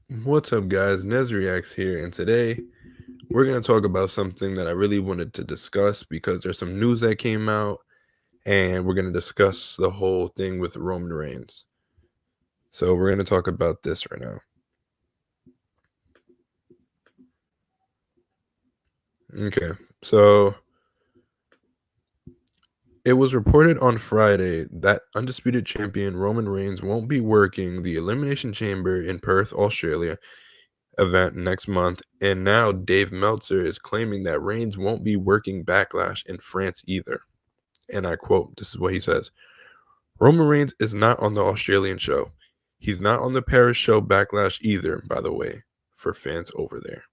What's up, guys? NezReacts here, and today we're going to talk about something that I really wanted to discuss because there's some news that came out, and we're going to discuss the whole thing with Roman Reigns. So, we're going to talk about this right now. Okay, so it was reported on Friday that undisputed champion Roman Reigns won't be working the Elimination Chamber in Perth, Australia event next month, and now Dave Meltzer is claiming that Reigns won't be working Backlash in France either. And I quote, this is what he says: Roman Reigns is not on the Australian show. He's not on the Paris show Backlash either, by the way, for fans over there.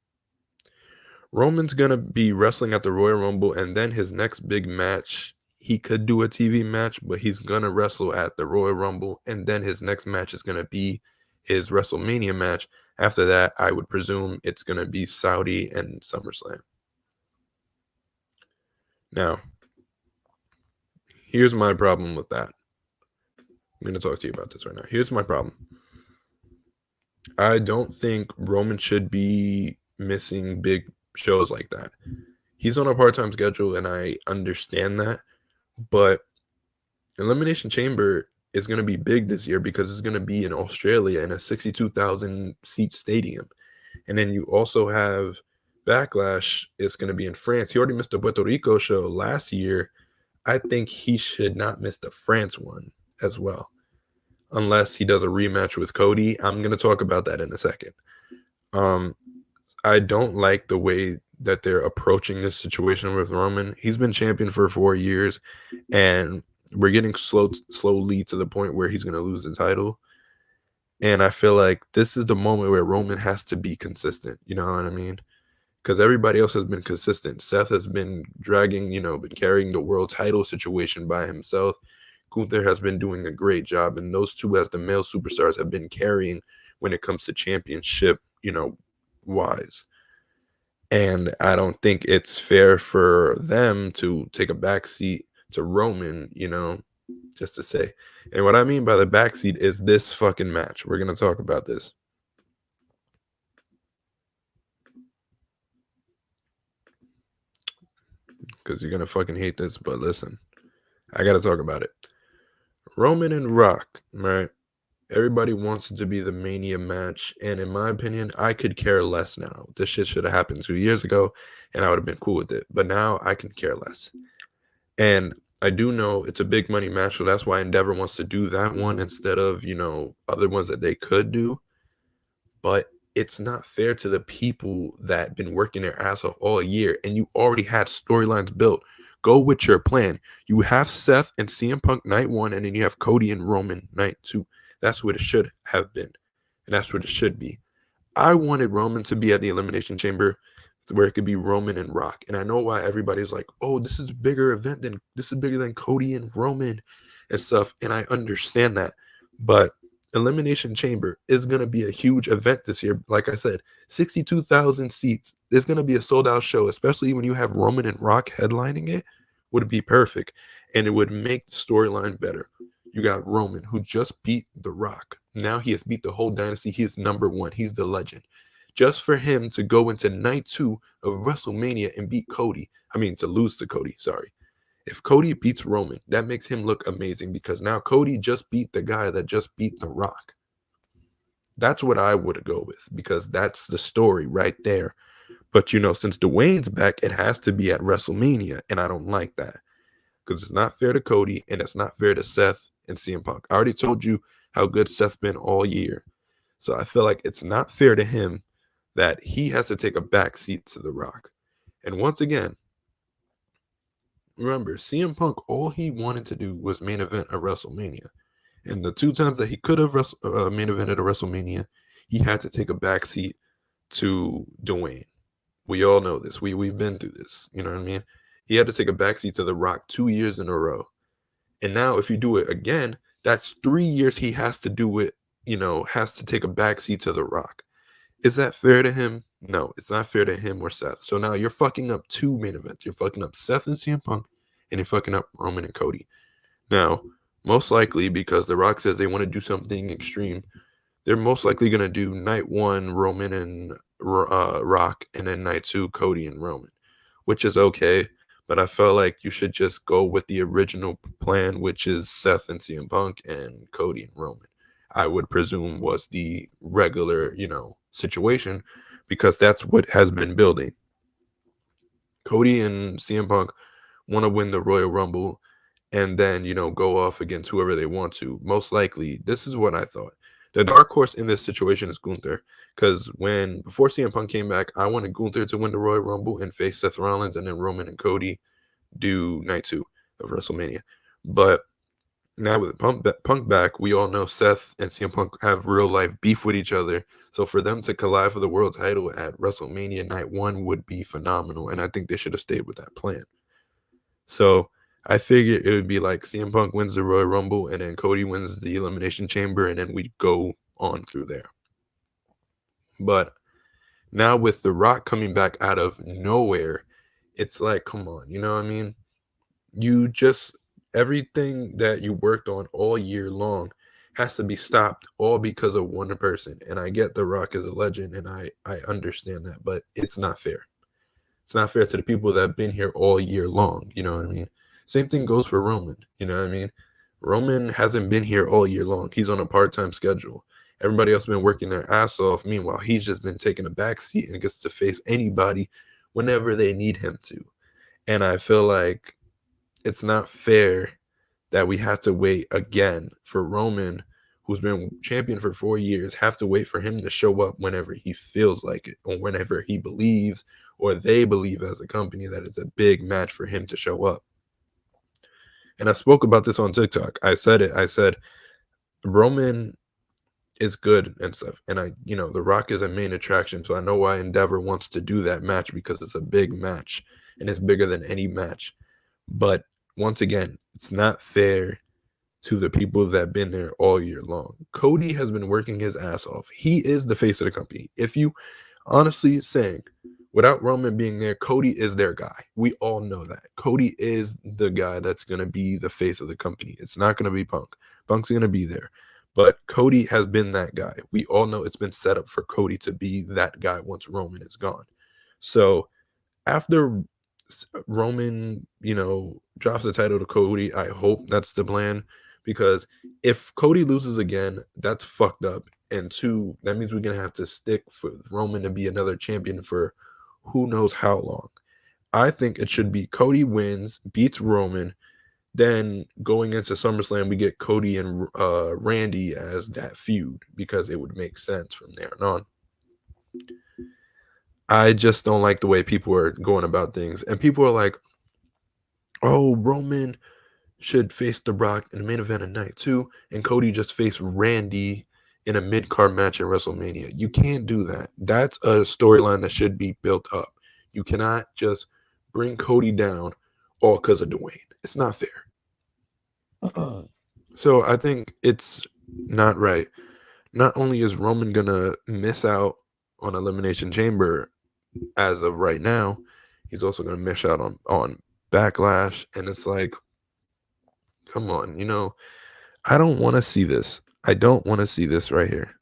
Roman's going to be wrestling at the Royal Rumble, and then his next big match, he could do a TV match, but he's going to wrestle at the Royal Rumble, and then his next match is going to be his WrestleMania match. After that, I would presume it's going to be Saudi and SummerSlam. Now, here's my problem with that. I'm going to talk to you about this right now. Here's my problem. I don't think Roman should be missing big shows like that. He's on a part-time schedule, and I understand that, but Elimination Chamber is going to be big this year because it's going to be in Australia in a 62,000 seat stadium. And then you also have Backlash. It's going to be in France. He already missed the Puerto Rico show last year. I think he should not miss the France one as well, unless he does a rematch with Cody. I'm going to talk about that in a second. I don't like the way that they're approaching this situation with Roman. He's been champion for 4 years, and we're getting slowly to the point where he's going to lose the title. And I feel like this is the moment where Roman has to be consistent. You know what I mean? Because everybody else has been consistent. Seth has been dragging, been carrying the world title situation by himself. Gunther has been doing a great job, and those two, as the male superstars, have been carrying when it comes to championship, wise. And I don't think it's fair for them to take a backseat to Roman, just to say. And what I mean by the backseat is this fucking match. We're going to talk about this. Because you're going to fucking hate this, but listen, I got to talk about it. Roman and Rock, right? Everybody wants it to be the Mania match, and in my opinion, I could care less now. This shit should have happened 2 years ago, and I would have been cool with it. But now I can care less. And I do know it's a big money match, so that's why Endeavor wants to do that one instead of, other ones that they could do. But it's not fair to the people that been working their ass off all year, and you already had storylines built. Go with your plan. You have Seth and CmPunk night 1, and then you have Cody and Roman night 2. That's what it should have been, and that's what it should be. I wanted Roman to be at the Elimination Chamber where it could be Roman and Rock. And I know why everybody's like, oh, this is bigger than Cody and Roman and stuff. And I understand that. But Elimination Chamber is going to be a huge event this year. Like I said, 62,000 seats. It's going to be a sold out show, especially when you have Roman and Rock headlining it. Would be perfect. And it would make the storyline better. You got Roman, who just beat The Rock. Now he has beat the whole dynasty. He is number 1. He's the legend. Just for him to go into night 2 of WrestleMania and beat Cody. To lose to Cody, sorry. If Cody beats Roman, that makes him look amazing because now Cody just beat the guy that just beat The Rock. That's what I would go with because that's the story right there. But, since Dwayne's back, it has to be at WrestleMania, and I don't like that because it's not fair to Cody and it's not fair to Seth and CM Punk. I already told you how good Seth's been all year. So I feel like it's not fair to him that he has to take a back seat to The Rock. And once again, remember, CM Punk, all he wanted to do was main event a WrestleMania. And the 2 times that he could have main evented a WrestleMania, he had to take a back seat to Dwayne. We all know this. We've been through this. You know what I mean? He had to take a backseat to The Rock 2 years in a row. And now if you do it again, that's 3 years he has to do it, has to take a backseat to The Rock. Is that fair to him? No, it's not fair to him or Seth. So now you're fucking up 2 main events. You're fucking up Seth and CM Punk, and you're fucking up Roman and Cody. Now, most likely because The Rock says they want to do something extreme, they're most likely gonna do night 1 Roman and Rock, and then night 2 Cody and Roman, which is okay. But I felt like you should just go with the original plan, which is Seth and CmPunk and Cody and Roman. I would presume was the regular, situation, because that's what has been building. Cody and CmPunk want to win the Royal Rumble and then, go off against whoever they want to. Most likely, this is what I thought. The dark horse in this situation is Gunther. Because before CM Punk came back, I wanted Gunther to win the Royal Rumble and face Seth Rollins, and then Roman and Cody do night 2 of WrestleMania. But now with Punk back, we all know Seth and CM Punk have real life beef with each other. So for them to collide for the world title at WrestleMania night 1 would be phenomenal. And I think they should have stayed with that plan. So I figured it would be like CM Punk wins the Royal Rumble, and then Cody wins the Elimination Chamber, and then we go on through there. But now with The Rock coming back out of nowhere, it's like, come on, you know what I mean? Everything that you worked on all year long has to be stopped all because of one person. And I get The Rock is a legend, and I understand that, but it's not fair. It's not fair to the people that have been here all year long. You know what I mean? Same thing goes for Roman. You know what I mean? Roman hasn't been here all year long. He's on a part-time schedule. Everybody else been working their ass off. Meanwhile, he's just been taking a backseat and gets to face anybody whenever they need him to. And I feel like it's not fair that we have to wait again for Roman, who's been champion for 4 years, have to wait for him to show up whenever he feels like it, or whenever he believes, or they believe as a company that it's a big match for him to show up. And I spoke about this on TikTok. I said it. I said Roman is good and stuff. And The Rock is a main attraction. So I know why Endeavor wants to do that match, because it's a big match and it's bigger than any match. But once again, it's not fair to the people that have been there all year long. Cody has been working his ass off. He is the face of the company. If you honestly saying, without Roman being there, Cody is their guy. We all know that. Cody is the guy that's going to be the face of the company. It's not going to be Punk. Punk's going to be there. But Cody has been that guy. We all know it's been set up for Cody to be that guy once Roman is gone. So after Roman, drops the title to Cody, I hope that's the plan, because if Cody loses again, that's fucked up. And 2, that means we're going to have to stick for Roman to be another champion for who knows how long. I think it should be Cody wins, beats Roman, then going into SummerSlam, we get Cody and Randy as that feud, because it would make sense from there on. I just don't like the way people are going about things. And people are like, oh, Roman should face The Rock in the main event of night 2, and Cody just face Randy in a mid-card match at WrestleMania. You can't do that. That's a storyline that should be built up. You cannot just bring Cody down all because of Dwayne. It's not fair. So I think it's not right. Not only is Roman gonna miss out on Elimination Chamber as of right now, he's also gonna miss out on Backlash. And it's like, come on, I don't want to see this. I don't want to see this right here.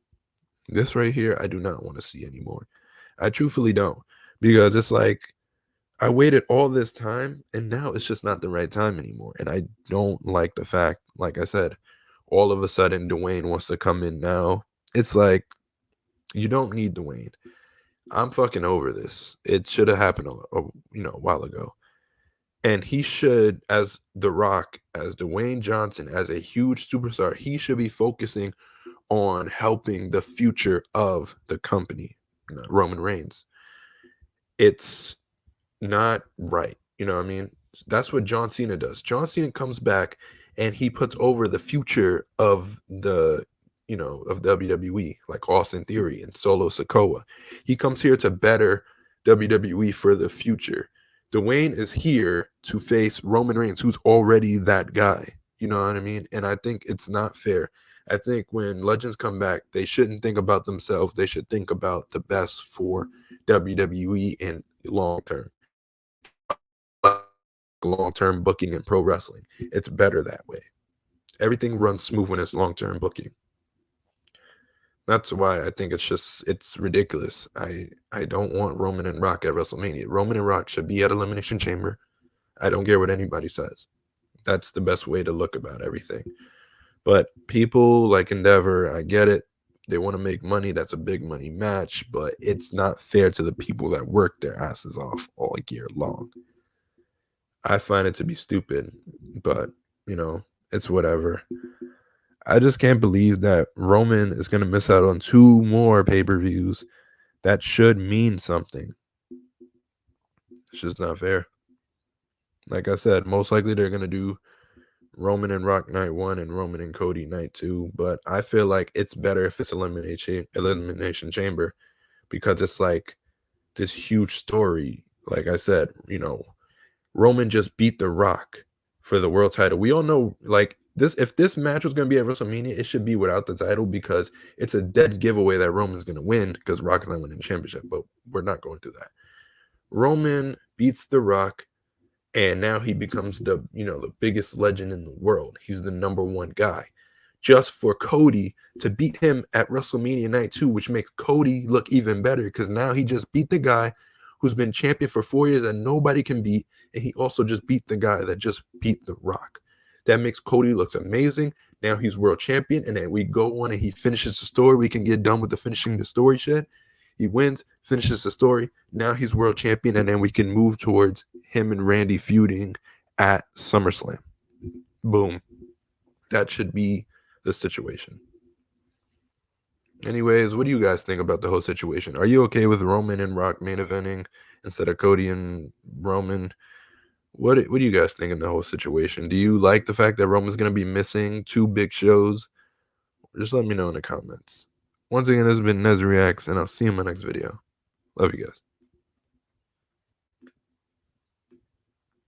This right here, I do not want to see anymore. I truthfully don't, because it's like I waited all this time, and now it's just not the right time anymore. And I don't like the fact, like I said, all of a sudden Dwayne wants to come in now. It's like, you don't need Dwayne. I'm fucking over this. It should have happened a while ago. And he should, as The Rock, as Dwayne Johnson, as a huge superstar, he should be focusing on helping the future of the company, Roman Reigns. It's not right. You know what I mean? That's what John Cena does. John Cena comes back and he puts over the future of of WWE, like Austin Theory and Solo Sikoa. He comes here to better WWE for the future. Dwayne is here to face Roman Reigns, who's already that guy. You know what I mean? And I think it's not fair. I think when legends come back, they shouldn't think about themselves. They should think about the best for WWE and long-term booking in pro wrestling. It's better that way. Everything runs smooth when it's long-term booking. That's why I think it's ridiculous. I don't want Roman and Rock at WrestleMania. Roman and Rock should be at Elimination Chamber. I don't care what anybody says. That's the best way to look about everything. But people like Endeavor, I get it. They want to make money. That's a big money match, but it's not fair to the people that work their asses off all year long. I find it to be stupid, but it's whatever. I just can't believe that Roman is going to miss out on 2 more pay-per-views that should mean something. It's just not fair. Like I said, most likely they're going to do Roman and Rock night 1 and Roman and Cody night 2, but I feel like it's better if it's elimination chamber, because it's like this huge story. Like I said, Roman just beat The Rock for the world title. We all know, like, this, if this match was going to be at WrestleMania, it should be without the title, because it's a dead giveaway that Roman's going to win, because Rock's not winning the championship, but we're not going through that. Roman beats The Rock, and now he becomes the biggest legend in the world. He's the #1 guy. Just for Cody to beat him at WrestleMania night 2, which makes Cody look even better, because now he just beat the guy who's been champion for 4 years and nobody can beat, and he also just beat the guy that just beat The Rock. That makes Cody looks amazing. Now he's world champion, and then we go on and he finishes the story. We can get done with the finishing the story shit. He wins, finishes the story. Now he's world champion, and then we can move towards him and Randy feuding at SummerSlam. Boom. That should be the situation. Anyways, what do you guys think about the whole situation? Are you okay with Roman and Rock main eventing instead of Cody and Roman? What do you guys think in the whole situation? Do you like the fact that Roman's going to be missing 2 big shows? Just let me know in the comments. Once again, this has been NezReacts, and I'll see you in my next video. Love you guys.